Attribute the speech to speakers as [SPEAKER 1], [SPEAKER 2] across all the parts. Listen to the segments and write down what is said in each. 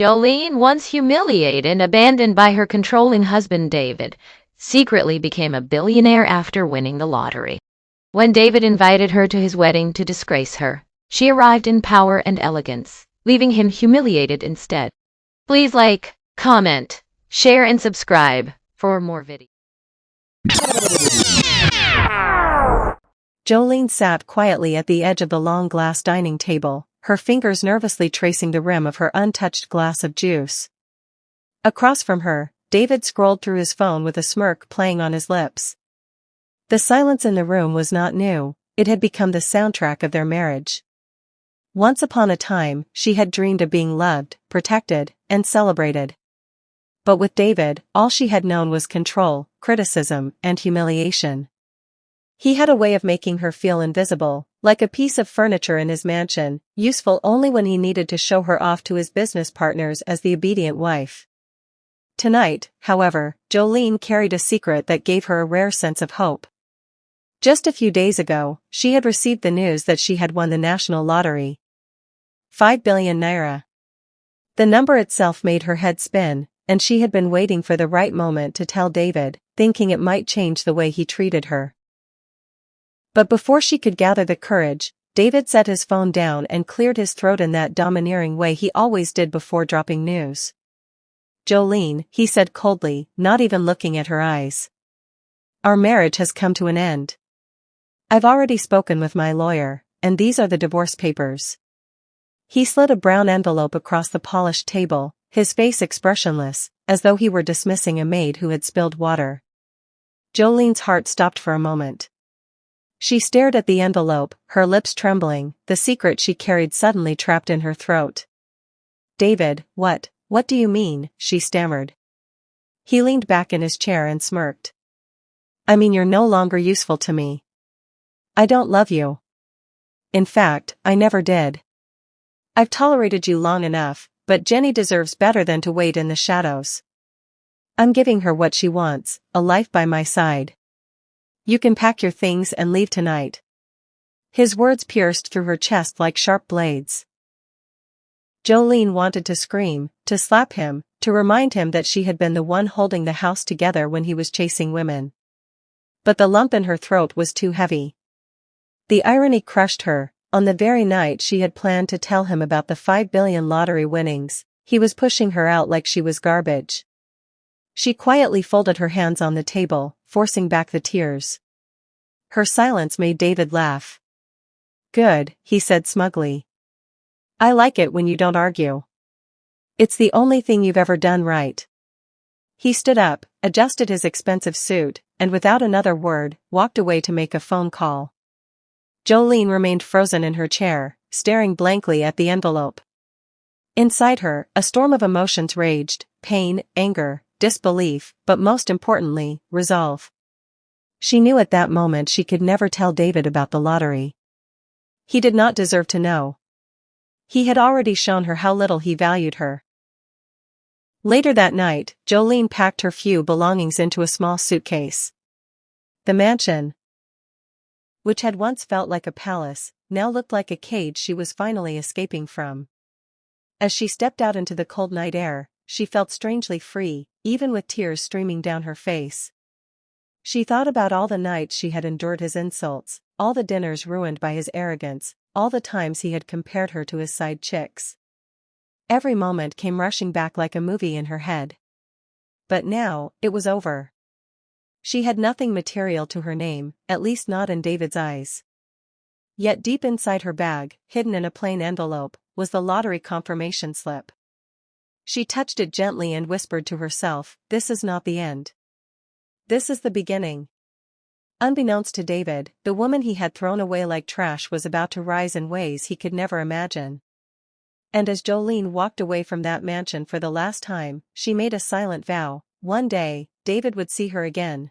[SPEAKER 1] Jolene, once humiliated and abandoned by her controlling husband David, secretly became a billionaire after winning the lottery. When David invited her to his wedding to disgrace her, she arrived in power and elegance, leaving him humiliated instead. Please like, comment, share, and subscribe for more videos.
[SPEAKER 2] Jolene sat quietly at the edge of the long glass dining table, her fingers nervously tracing the rim of her untouched glass of juice. Across from her, David scrolled through his phone with a smirk playing on his lips. The silence in the room was not new, it had become the soundtrack of their marriage. Once upon a time, she had dreamed of being loved, protected, and celebrated. But with David, all she had known was control, criticism, and humiliation. He had a way of making her feel invisible, like a piece of furniture in his mansion, useful only when he needed to show her off to his business partners as the obedient wife. Tonight, however, Jolene carried a secret that gave her a rare sense of hope. Just a few days ago, she had received the news that she had won the national lottery. 5 billion naira. The number itself made her head spin, and she had been waiting for the right moment to tell David, thinking it might change the way he treated her. But before she could gather the courage, David set his phone down and cleared his throat in that domineering way he always did before dropping news. "Jolene," he said coldly, not even looking at her eyes. "Our marriage has come to an end. I've already spoken with my lawyer, and these are the divorce papers." He slid a brown envelope across the polished table, his face expressionless, as though he were dismissing a maid who had spilled water. Jolene's heart stopped for a moment. She stared at the envelope, her lips trembling, the secret she carried suddenly trapped in her throat. "David, what do you mean?" she stammered. He leaned back in his chair and smirked. "I mean you're no longer useful to me. I don't love you. In fact, I never did. I've tolerated you long enough, but Jenny deserves better than to wait in the shadows. I'm giving her what she wants, a life by my side. You can pack your things and leave tonight." His words pierced through her chest like sharp blades. Jolene wanted to scream, to slap him, to remind him that she had been the one holding the house together when he was chasing women. But the lump in her throat was too heavy. The irony crushed her. On the very night she had planned to tell him about the 5 billion lottery winnings, he was pushing her out like she was garbage. She quietly folded her hands on the table, forcing back the tears. Her silence made David laugh. "Good," he said smugly. "I like it when you don't argue. It's the only thing you've ever done right." He stood up, adjusted his expensive suit, and without another word, walked away to make a phone call. Jolene remained frozen in her chair, staring blankly at the envelope. Inside her, a storm of emotions raged: pain, anger, disbelief, but most importantly, resolve. She knew at that moment she could never tell David about the lottery. He did not deserve to know. He had already shown her how little he valued her. Later that night, Jolene packed her few belongings into a small suitcase. The mansion, which had once felt like a palace, now looked like a cage she was finally escaping from. As she stepped out into the cold night air, she felt strangely free, even with tears streaming down her face. She thought about all the nights she had endured his insults, all the dinners ruined by his arrogance, all the times he had compared her to his side chicks. Every moment came rushing back like a movie in her head. But now, it was over. She had nothing material to her name, at least not in David's eyes. Yet deep inside her bag, hidden in a plain envelope, was the lottery confirmation slip. She touched it gently and whispered to herself, "This is not the end. This is the beginning." Unbeknownst to David, the woman he had thrown away like trash was about to rise in ways he could never imagine. And as Jolene walked away from that mansion for the last time, she made a silent vow: one day, David would see her again.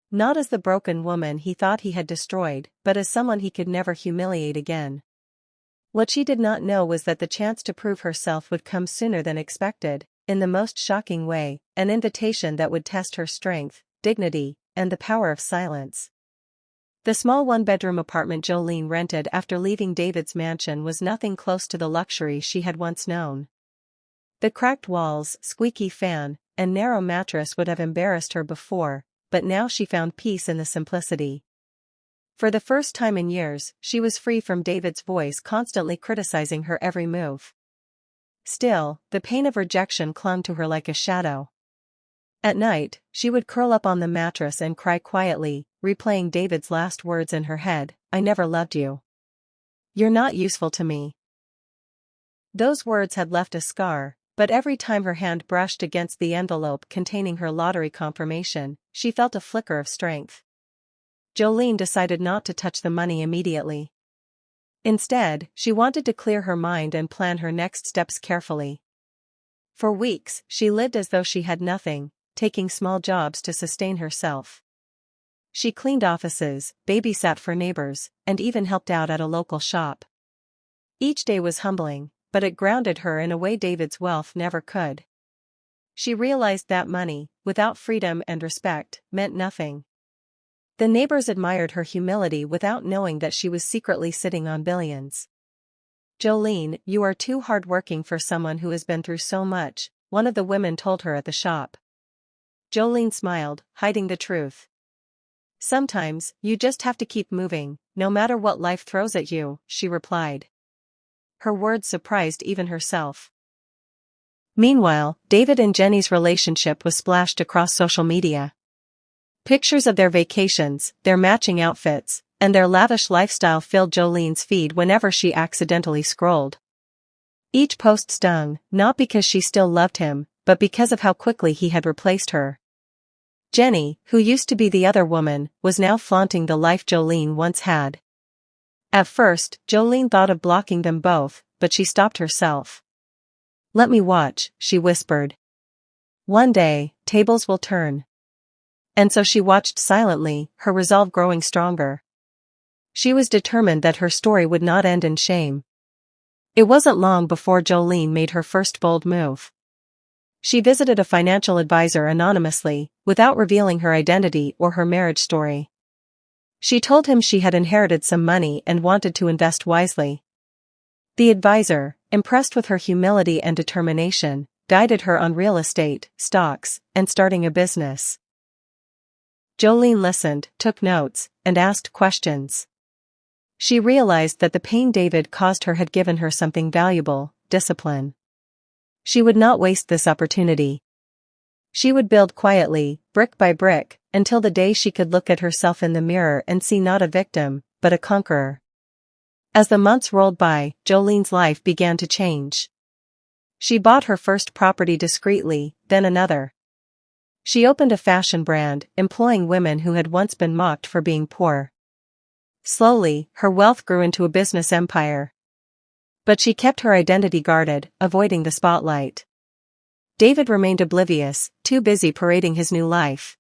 [SPEAKER 2] Not as the broken woman he thought he had destroyed, but as someone he could never humiliate again. What she did not know was that the chance to prove herself would come sooner than expected, in the most shocking way, an invitation that would test her strength, dignity, and the power of silence. The small one-bedroom apartment Jolene rented after leaving David's mansion was nothing close to the luxury she had once known. The cracked walls, squeaky fan, and narrow mattress would have embarrassed her before, but now she found peace in the simplicity. For the first time in years, she was free from David's voice constantly criticizing her every move. Still, the pain of rejection clung to her like a shadow. At night, she would curl up on the mattress and cry quietly, replaying David's last words in her head, "I never loved you. You're not useful to me." Those words had left a scar, but every time her hand brushed against the envelope containing her lottery confirmation, she felt a flicker of strength. Jolene decided not to touch the money immediately. Instead, she wanted to clear her mind and plan her next steps carefully. For weeks, she lived as though she had nothing, taking small jobs to sustain herself. She cleaned offices, babysat for neighbors, and even helped out at a local shop. Each day was humbling, but it grounded her in a way David's wealth never could. She realized that money, without freedom and respect, meant nothing. The neighbors admired her humility without knowing that she was secretly sitting on billions. "Jolene, you are too hardworking for someone who has been through so much," one of the women told her at the shop. Jolene smiled, hiding the truth. "Sometimes, you just have to keep moving, no matter what life throws at you," she replied. Her words surprised even herself. Meanwhile, David and Jenny's relationship was splashed across social media. Pictures of their vacations, their matching outfits, and their lavish lifestyle filled Jolene's feed whenever she accidentally scrolled. Each post stung, not because she still loved him, but because of how quickly he had replaced her. Jenny, who used to be the other woman, was now flaunting the life Jolene once had. At first, Jolene thought of blocking them both, but she stopped herself. "Let me watch," she whispered. "One day, tables will turn." And so she watched silently, her resolve growing stronger. She was determined that her story would not end in shame. It wasn't long before Jolene made her first bold move. She visited a financial advisor anonymously, without revealing her identity or her marriage story. She told him she had inherited some money and wanted to invest wisely. The advisor, impressed with her humility and determination, guided her on real estate, stocks, and starting a business. Jolene listened, took notes, and asked questions. She realized that the pain David caused her had given her something valuable: discipline. She would not waste this opportunity. She would build quietly, brick by brick, until the day she could look at herself in the mirror and see not a victim, but a conqueror. As the months rolled by, Jolene's life began to change. She bought her first property discreetly, then another. She opened a fashion brand, employing women who had once been mocked for being poor. Slowly, her wealth grew into a business empire. But she kept her identity guarded, avoiding the spotlight. David remained oblivious, too busy parading his new life.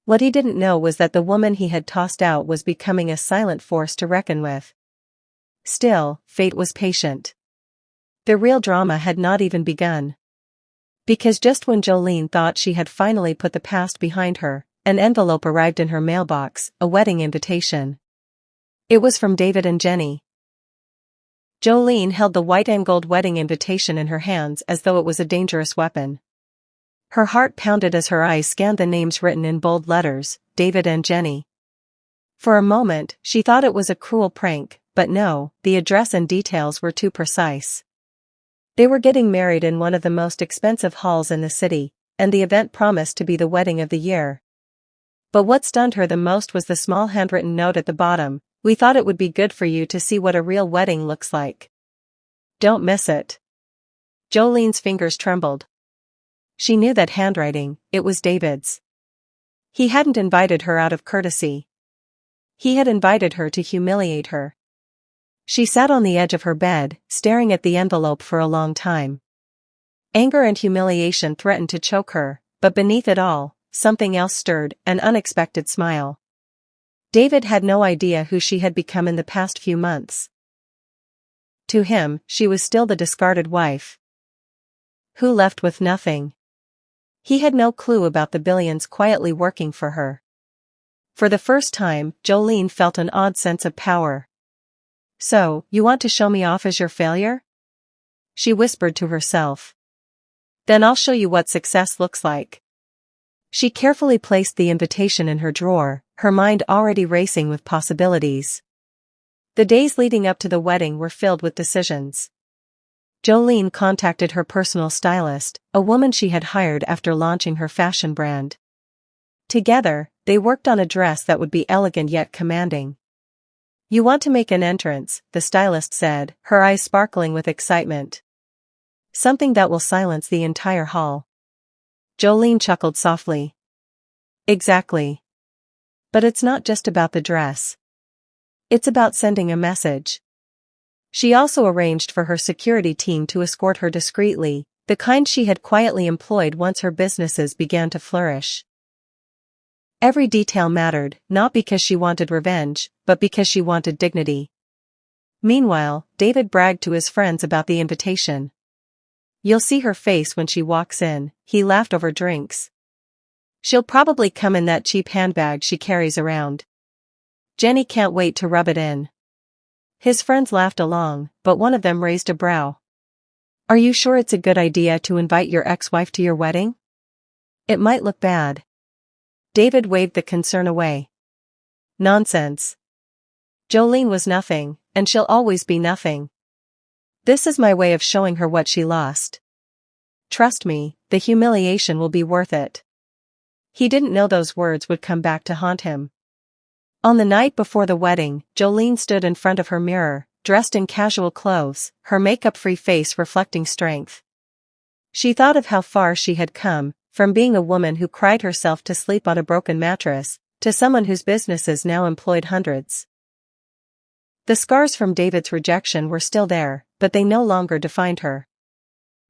[SPEAKER 2] What he didn't know was that the woman he had tossed out was becoming a silent force to reckon with. Still, fate was patient. The real drama had not even begun. Because just when Jolene thought she had finally put the past behind her, an envelope arrived in her mailbox, a wedding invitation. It was from David and Jenny. Jolene held the white and gold wedding invitation in her hands as though it was a dangerous weapon. Her heart pounded as her eyes scanned the names written in bold letters, David and Jenny. For a moment, she thought it was a cruel prank, but no, the address and details were too precise. They were getting married in one of the most expensive halls in the city, and the event promised to be the wedding of the year. But what stunned her the most was the small handwritten note at the bottom: "We thought it would be good for you to see what a real wedding looks like. Don't miss it." Jolene's fingers trembled. She knew that handwriting, it was David's. He hadn't invited her out of courtesy. He had invited her to humiliate her. She sat on the edge of her bed, staring at the envelope for a long time. Anger and humiliation threatened to choke her, but beneath it all, something else stirred: an unexpected smile. David had no idea who she had become in the past few months. To him, she was still the discarded wife who left with nothing. He had no clue about the billions quietly working for her. For the first time, Jolene felt an odd sense of power. "So, you want to show me off as your failure?" she whispered to herself. Then I'll show you what success looks like. She carefully placed the invitation in her drawer, her mind already racing with possibilities. The days leading up to the wedding were filled with decisions. Jolene contacted her personal stylist, a woman she had hired after launching her fashion brand. Together, they worked on a dress that would be elegant yet commanding. "You want to make an entrance," the stylist said, her eyes sparkling with excitement. "Something that will silence the entire hall." Jolene chuckled softly. "Exactly. But it's not just about the dress. It's about sending a message." She also arranged for her security team to escort her discreetly, the kind she had quietly employed once her businesses began to flourish. Every detail mattered, not because she wanted revenge, but because she wanted dignity. Meanwhile, David bragged to his friends about the invitation. "You'll see her face when she walks in," he laughed over drinks. "She'll probably come in that cheap handbag she carries around. Jenny can't wait to rub it in." His friends laughed along, but one of them raised a brow. "Are you sure it's a good idea to invite your ex-wife to your wedding? It might look bad." David waved the concern away. "Nonsense. Jolene was nothing, and she'll always be nothing. This is my way of showing her what she lost. Trust me, the humiliation will be worth it." He didn't know those words would come back to haunt him. On the night before the wedding, Jolene stood in front of her mirror, dressed in casual clothes, her makeup-free face reflecting strength. She thought of how far she had come, from being a woman who cried herself to sleep on a broken mattress, to someone whose businesses now employed hundreds. The scars from David's rejection were still there, but they no longer defined her.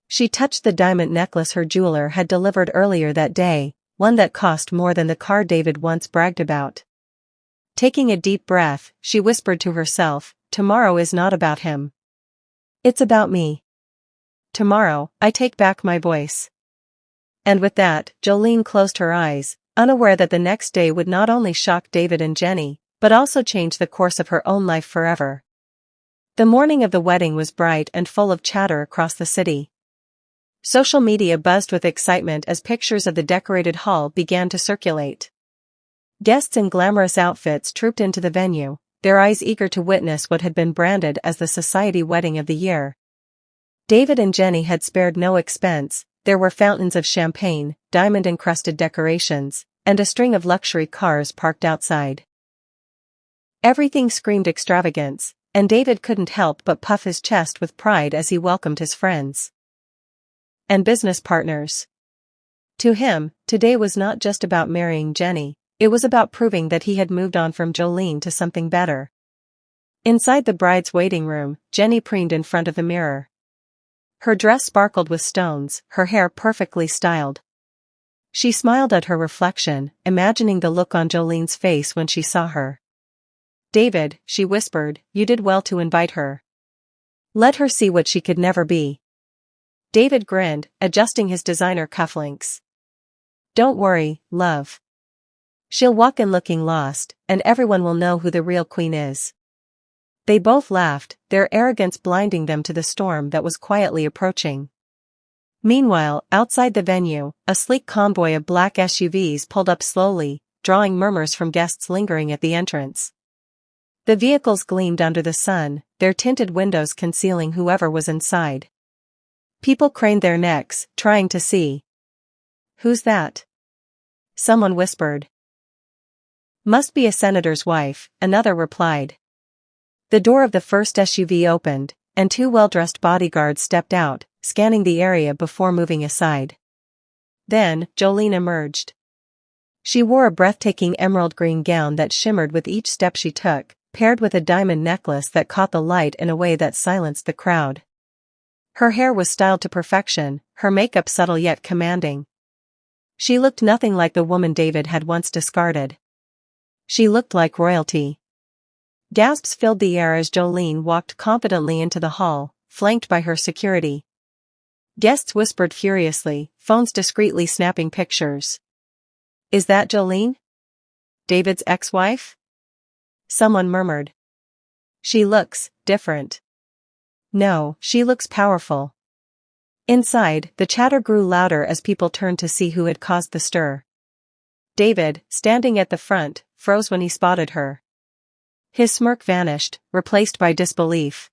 [SPEAKER 2] She touched the diamond necklace her jeweler had delivered earlier that day, one that cost more than the car David once bragged about. Taking a deep breath, she whispered to herself, "Tomorrow is not about him. It's about me. Tomorrow, I take back my voice." And with that, Jolene closed her eyes, unaware that the next day would not only shock David and Jenny, but also change the course of her own life forever. The morning of the wedding was bright and full of chatter across the city. Social media buzzed with excitement as pictures of the decorated hall began to circulate. Guests in glamorous outfits trooped into the venue, their eyes eager to witness what had been branded as the society wedding of the year. David and Jenny had spared no expense. There were fountains of champagne, diamond-encrusted decorations, and a string of luxury cars parked outside. Everything screamed extravagance, and David couldn't help but puff his chest with pride as he welcomed his friends and business partners. To him, today was not just about marrying Jenny. It was about proving that he had moved on from Jolene to something better. Inside the bride's waiting room, Jenny preened in front of the mirror. Her dress sparkled with stones, her hair perfectly styled. She smiled at her reflection, imagining the look on Jolene's face when she saw her. "David," she whispered, "you did well to invite her. Let her see what she could never be." David grinned, adjusting his designer cufflinks. "Don't worry, love. She'll walk in looking lost, and everyone will know who the real queen is." They both laughed, their arrogance blinding them to the storm that was quietly approaching. Meanwhile, outside the venue, a sleek convoy of black SUVs pulled up slowly, drawing murmurs from guests lingering at the entrance. The vehicles gleamed under the sun, their tinted windows concealing whoever was inside. People craned their necks, trying to see. "Who's that?" someone whispered. "Must be a senator's wife," another replied. The door of the first SUV opened, and two well-dressed bodyguards stepped out, scanning the area before moving aside. Then, Jolene emerged. She wore a breathtaking emerald green gown that shimmered with each step she took, paired with a diamond necklace that caught the light in a way that silenced the crowd. Her hair was styled to perfection, her makeup subtle yet commanding. She looked nothing like the woman David had once discarded. She looked like royalty. Gasps filled the air as Jolene walked confidently into the hall, flanked by her security. Guests whispered furiously, phones discreetly snapping pictures. "Is that Jolene? David's ex-wife?" someone murmured. "She looks different." "No, she looks powerful." Inside, the chatter grew louder as people turned to see who had caused the stir. David, standing at the front, froze when he spotted her. His smirk vanished, replaced by disbelief.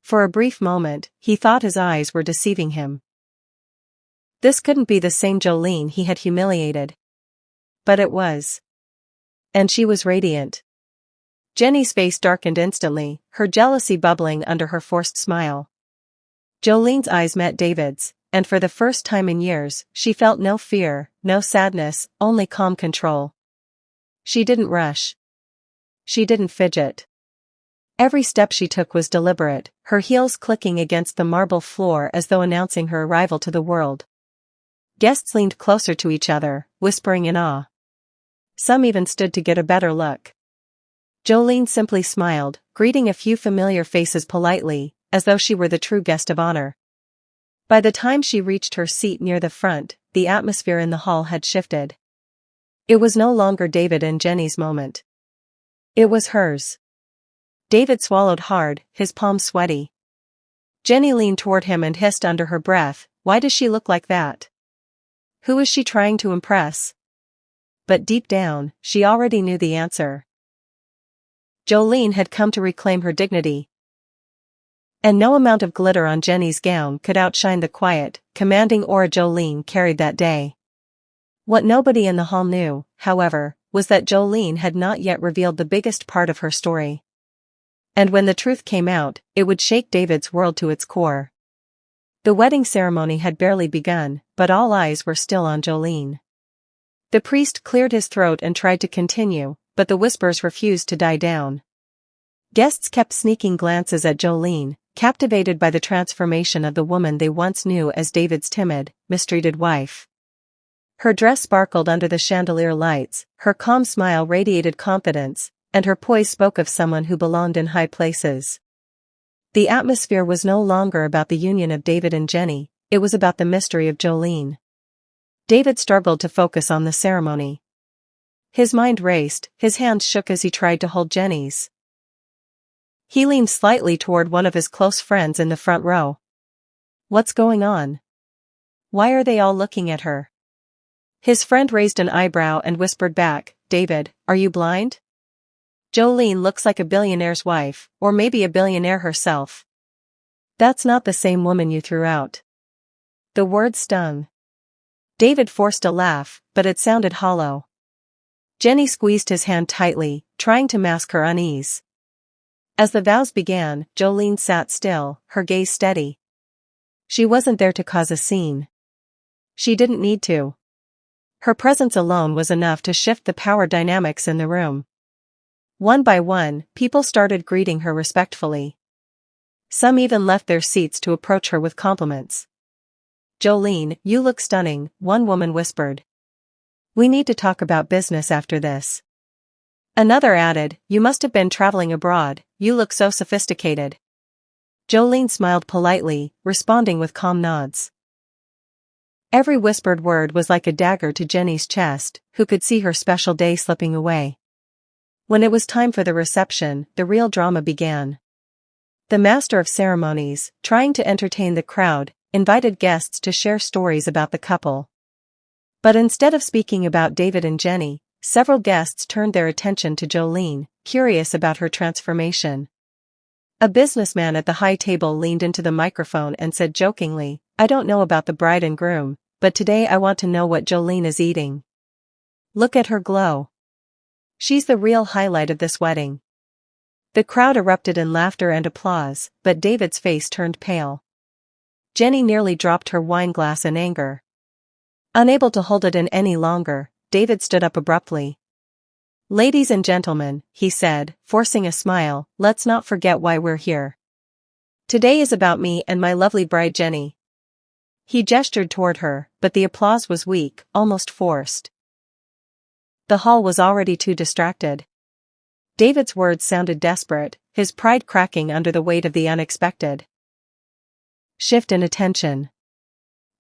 [SPEAKER 2] For a brief moment, he thought his eyes were deceiving him. This couldn't be the same Jolene he had humiliated. But it was. And she was radiant. Jenny's face darkened instantly, her jealousy bubbling under her forced smile. Jolene's eyes met David's, and for the first time in years, she felt no fear, no sadness, only calm control. She didn't rush. She didn't fidget. Every step she took was deliberate, her heels clicking against the marble floor as though announcing her arrival to the world. Guests leaned closer to each other, whispering in awe. Some even stood to get a better look. Jolene simply smiled, greeting a few familiar faces politely, as though she were the true guest of honor. By the time she reached her seat near the front, the atmosphere in the hall had shifted. It was no longer David and Jenny's moment. It was hers. David swallowed hard, his palms sweaty. Jenny leaned toward him and hissed under her breath, "Why does she look like that? Who is she trying to impress?" But deep down, she already knew the answer. Jolene had come to reclaim her dignity. And no amount of glitter on Jenny's gown could outshine the quiet, commanding aura Jolene carried that day. What nobody in the hall knew, however, was that Jolene had not yet revealed the biggest part of her story. And when the truth came out, it would shake David's world to its core. The wedding ceremony had barely begun, but all eyes were still on Jolene. The priest cleared his throat and tried to continue, but the whispers refused to die down. Guests kept sneaking glances at Jolene, captivated by the transformation of the woman they once knew as David's timid, mistreated wife. Her dress sparkled under the chandelier lights, her calm smile radiated confidence, and her poise spoke of someone who belonged in high places. The atmosphere was no longer about the union of David and Jenny, it was about the mystery of Jolene. David struggled to focus on the ceremony. His mind raced, his hands shook as he tried to hold Jenny's. He leaned slightly toward one of his close friends in the front row. "What's going on? Why are they all looking at her?" His friend raised an eyebrow and whispered back, "David, are you blind? Jolene looks like a billionaire's wife, or maybe a billionaire herself. That's not the same woman you threw out." The word stung. David forced a laugh, but it sounded hollow. Jenny squeezed his hand tightly, trying to mask her unease. As the vows began, Jolene sat still, her gaze steady. She wasn't there to cause a scene. She didn't need to. Her presence alone was enough to shift the power dynamics in the room. One by one, people started greeting her respectfully. Some even left their seats to approach her with compliments. "Jolene, you look stunning," one woman whispered. "We need to talk about business after this." Another added, "You must have been traveling abroad, you look so sophisticated." Jolene smiled politely, responding with calm nods. Every whispered word was like a dagger to Jenny's chest, who could see her special day slipping away. When it was time for the reception, the real drama began. The master of ceremonies, trying to entertain the crowd, invited guests to share stories about the couple. But instead of speaking about David and Jenny, several guests turned their attention to Jolene, curious about her transformation. A businessman at the high table leaned into the microphone and said jokingly, "I don't know about the bride and groom, but today I want to know what Jolene is eating. Look at her glow. She's the real highlight of this wedding." The crowd erupted in laughter and applause, but David's face turned pale. Jenny nearly dropped her wine glass in anger. Unable to hold it in any longer, David stood up abruptly. "Ladies and gentlemen," he said, forcing a smile, "let's not forget why we're here. Today is about me and my lovely bride Jenny." He gestured toward her, but the applause was weak, almost forced. The hall was already too distracted. David's words sounded desperate, his pride cracking under the weight of the unexpected. Shift in attention.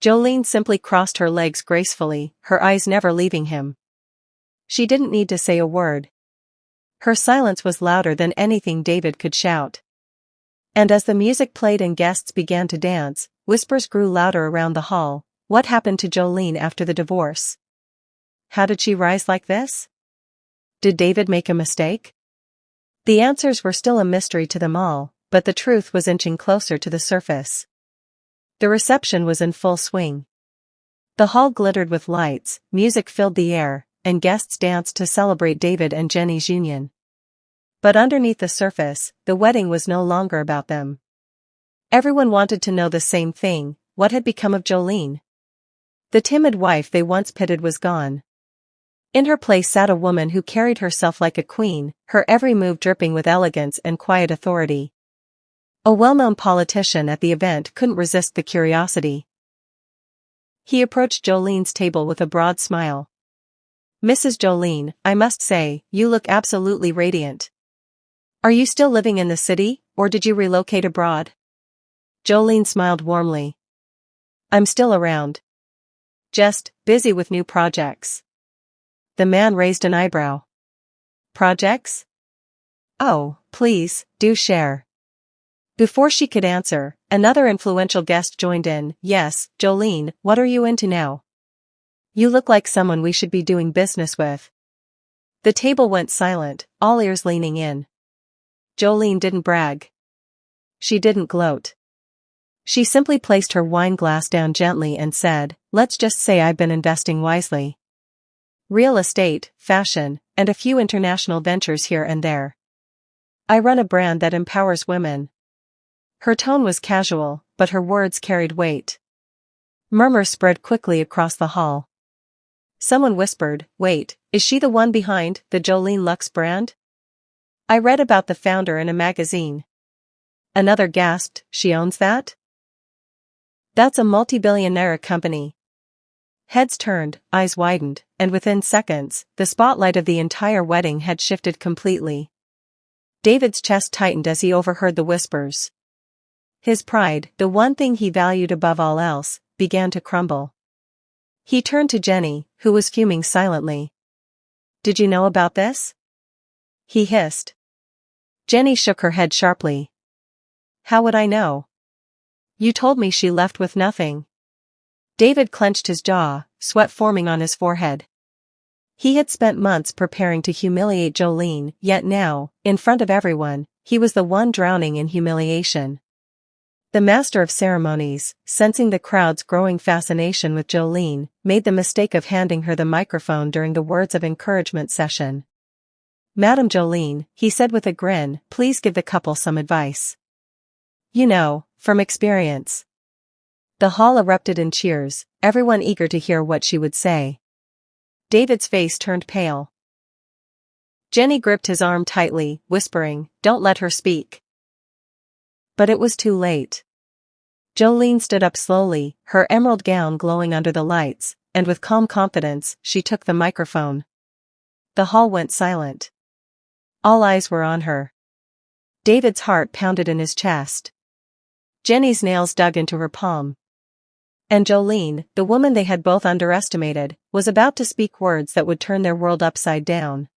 [SPEAKER 2] Jolene simply crossed her legs gracefully, her eyes never leaving him. She didn't need to say a word. Her silence was louder than anything David could shout. And as the music played and guests began to dance, whispers grew louder around the hall. What happened to Jolene after the divorce? How did she rise like this? Did David make a mistake? The answers were still a mystery to them all, but the truth was inching closer to the surface. The reception was in full swing. The hall glittered with lights, music filled the air, and guests danced to celebrate David and Jenny's union. But underneath the surface, the wedding was no longer about them. Everyone wanted to know the same thing: what had become of Jolene? The timid wife they once pitied was gone. In her place sat a woman who carried herself like a queen, her every move dripping with elegance and quiet authority. A well-known politician at the event couldn't resist the curiosity. He approached Jolene's table with a broad smile. "Mrs. Jolene, I must say, you look absolutely radiant. Are you still living in the city, or did you relocate abroad?" Jolene smiled warmly. "I'm still around. Just busy with new projects." The man raised an eyebrow. "Projects? Oh, please, do share." Before she could answer, another influential guest joined in. "Yes, Jolene, what are you into now? You look like someone we should be doing business with." The table went silent, all ears leaning in. Jolene didn't brag. She didn't gloat. She simply placed her wine glass down gently and said, "Let's just say I've been investing wisely. Real estate, fashion, and a few international ventures here and there. I run a brand that empowers women." Her tone was casual, but her words carried weight. Murmurs spread quickly across the hall. Someone whispered, "Wait, is she the one behind the Jolene Luxe brand? I read about the founder in a magazine." Another gasped, "She owns that? That's a multi-billionaire company." Heads turned, eyes widened, and within seconds, the spotlight of the entire wedding had shifted completely. David's chest tightened as he overheard the whispers. His pride, the one thing he valued above all else, began to crumble. He turned to Jenny, who was fuming silently. "Did you know about this?" he hissed. Jenny shook her head sharply. "How would I know? You told me she left with nothing." David clenched his jaw, sweat forming on his forehead. He had spent months preparing to humiliate Jolene, yet now, in front of everyone, he was the one drowning in humiliation. The master of ceremonies, sensing the crowd's growing fascination with Jolene, made the mistake of handing her the microphone during the words of encouragement session. "Madam Jolene," he said with a grin, "please give the couple some advice. You know, from experience." The hall erupted in cheers, everyone eager to hear what she would say. David's face turned pale. Jenny gripped his arm tightly, whispering, "Don't let her speak." But it was too late. Jolene stood up slowly, her emerald gown glowing under the lights, and with calm confidence, she took the microphone. The hall went silent. All eyes were on her. David's heart pounded in his chest. Jenny's nails dug into her palm. And Jolene, the woman they had both underestimated, was about to speak words that would turn their world upside down.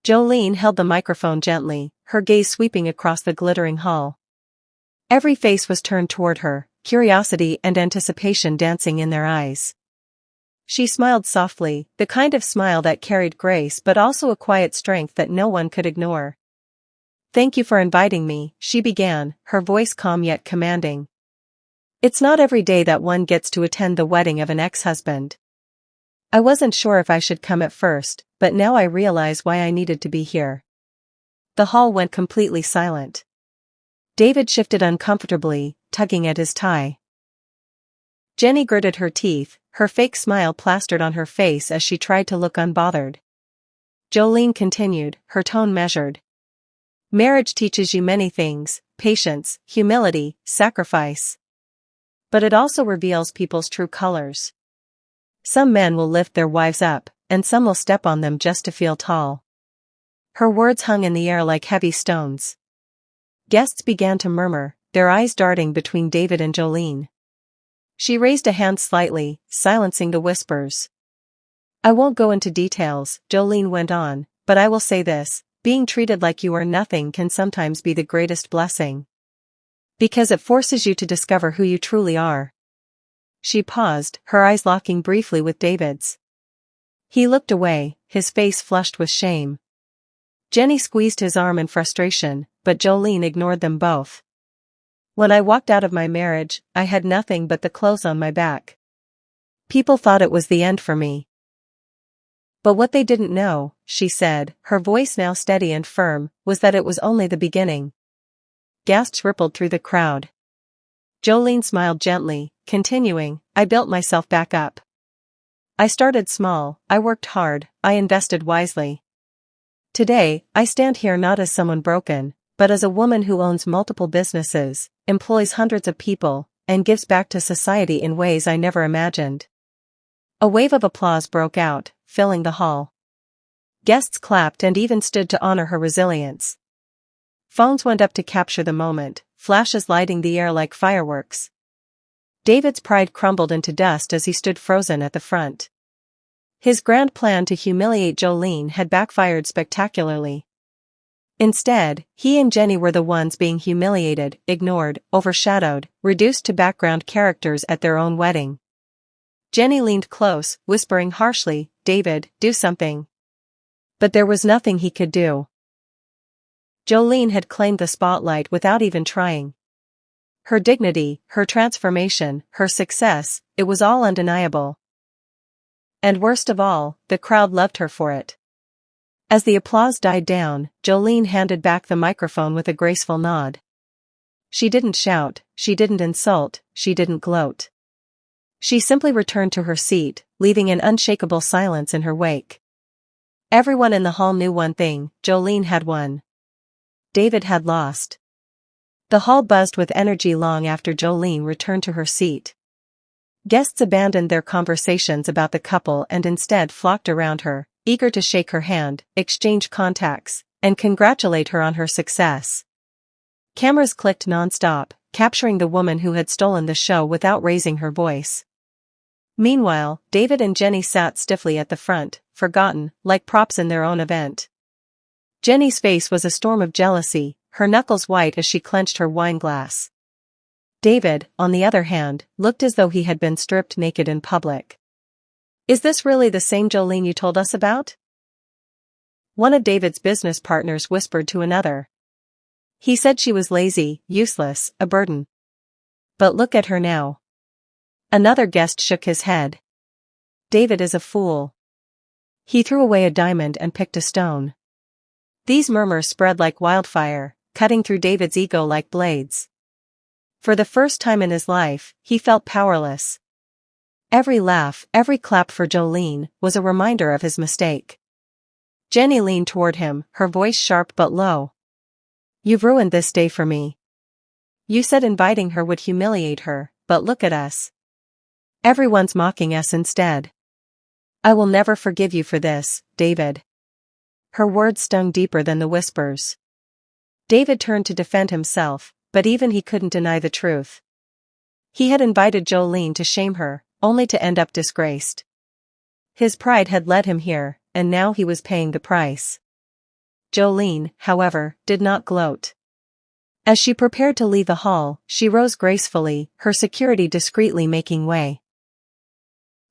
[SPEAKER 2] Jolene held the microphone gently, her gaze sweeping across the glittering hall. Every face was turned toward her, curiosity and anticipation dancing in their eyes. She smiled softly, the kind of smile that carried grace but also a quiet strength that no one could ignore. "Thank you for inviting me," she began, her voice calm yet commanding. "It's not every day that one gets to attend the wedding of an ex-husband. I wasn't sure if I should come at first, but now I realize why I needed to be here." The hall went completely silent. David shifted uncomfortably, tugging at his tie. Jenny gritted her teeth, her fake smile plastered on her face as she tried to look unbothered. Jolene continued, her tone measured. "Marriage teaches you many things: patience, humility, sacrifice. But it also reveals people's true colors. Some men will lift their wives up, and some will step on them just to feel tall." Her words hung in the air like heavy stones. Guests began to murmur, their eyes darting between David and Jolene. She raised a hand slightly, silencing the whispers. "I won't go into details," Jolene went on, "but I will say this: being treated like you are nothing can sometimes be the greatest blessing." Because it forces you to discover who you truly are. She paused, her eyes locking briefly with David's. He looked away, his face flushed with shame. Jenny squeezed his arm in frustration, but Jolene ignored them both. When I walked out of my marriage, I had nothing but the clothes on my back. People thought it was the end for me. But what they didn't know, she said, her voice now steady and firm, was that it was only the beginning. Gasps rippled through the crowd. Jolene smiled gently, continuing, I built myself back up. I started small, I worked hard, I invested wisely. Today, I stand here not as someone broken, but as a woman who owns multiple businesses, employs hundreds of people, and gives back to society in ways I never imagined. A wave of applause broke out, filling the hall. Guests clapped and even stood to honor her resilience. Phones went up to capture the moment, flashes lighting the air like fireworks. David's pride crumbled into dust as he stood frozen at the front. His grand plan to humiliate Jolene had backfired spectacularly. Instead, he and Jenny were the ones being humiliated, ignored, overshadowed, reduced to background characters at their own wedding. Jenny leaned close, whispering harshly, David, do something. But there was nothing he could do. Jolene had claimed the spotlight without even trying. Her dignity, her transformation, her success, it was all undeniable. And worst of all, the crowd loved her for it. As the applause died down, Jolene handed back the microphone with a graceful nod. She didn't shout, she didn't insult, she didn't gloat. She simply returned to her seat, leaving an unshakable silence in her wake. Everyone in the hall knew one thing, Jolene had won. David had lost. The hall buzzed with energy long after Jolene returned to her seat. Guests abandoned their conversations about the couple and instead flocked around her, eager to shake her hand, exchange contacts, and congratulate her on her success. Cameras clicked non-stop, capturing the woman who had stolen the show without raising her voice. Meanwhile, David and Jenny sat stiffly at the front, forgotten, like props in their own event. Jenny's face was a storm of jealousy, her knuckles white as she clenched her wine glass. David, on the other hand, looked as though he had been stripped naked in public. Is this really the same Jolene you told us about? One of David's business partners whispered to another. He said she was lazy, useless, a burden. But look at her now. Another guest shook his head. David is a fool. He threw away a diamond and picked a stone. These murmurs spread like wildfire, cutting through David's ego like blades. For the first time in his life, he felt powerless. Every laugh, every clap for Jolene, was a reminder of his mistake. Jenny leaned toward him, her voice sharp but low. You've ruined this day for me. You said inviting her would humiliate her, but look at us. Everyone's mocking us instead. I will never forgive you for this, David. Her words stung deeper than the whispers. David turned to defend himself, but even he couldn't deny the truth. He had invited Jolene to shame her, only to end up disgraced. His pride had led him here, and now he was paying the price. Jolene, however, did not gloat. As she prepared to leave the hall, she rose gracefully, her security discreetly making way.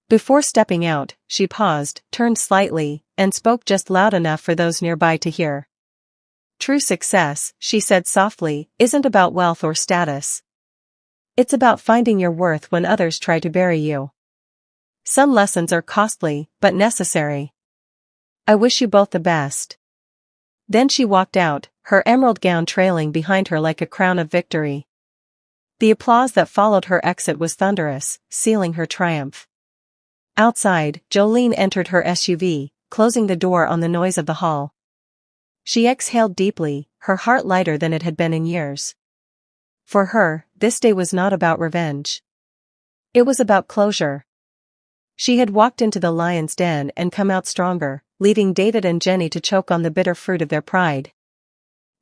[SPEAKER 2] Before stepping out, she paused, turned slightly, and spoke just loud enough for those nearby to hear. True success, she said softly, isn't about wealth or status. It's about finding your worth when others try to bury you. Some lessons are costly, but necessary. I wish you both the best. Then she walked out, her emerald gown trailing behind her like a crown of victory. The applause that followed her exit was thunderous, sealing her triumph. Outside, Jolene entered her SUV, closing the door on the noise of the hall. She exhaled deeply, her heart lighter than it had been in years. For her, this day was not about revenge. It was about closure. She had walked into the lion's den and come out stronger, leaving David and Jenny to choke on the bitter fruit of their pride.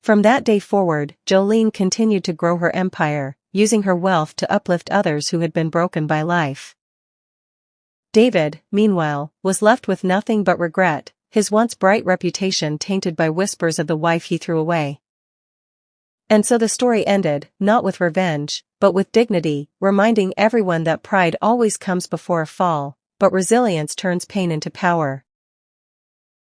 [SPEAKER 2] From that day forward, Jolene continued to grow her empire, using her wealth to uplift others who had been broken by life. David, meanwhile, was left with nothing but regret, his once bright reputation tainted by whispers of the wife he threw away. And so the story ended, not with revenge, but with dignity, reminding everyone that pride always comes before a fall, but resilience turns pain into power.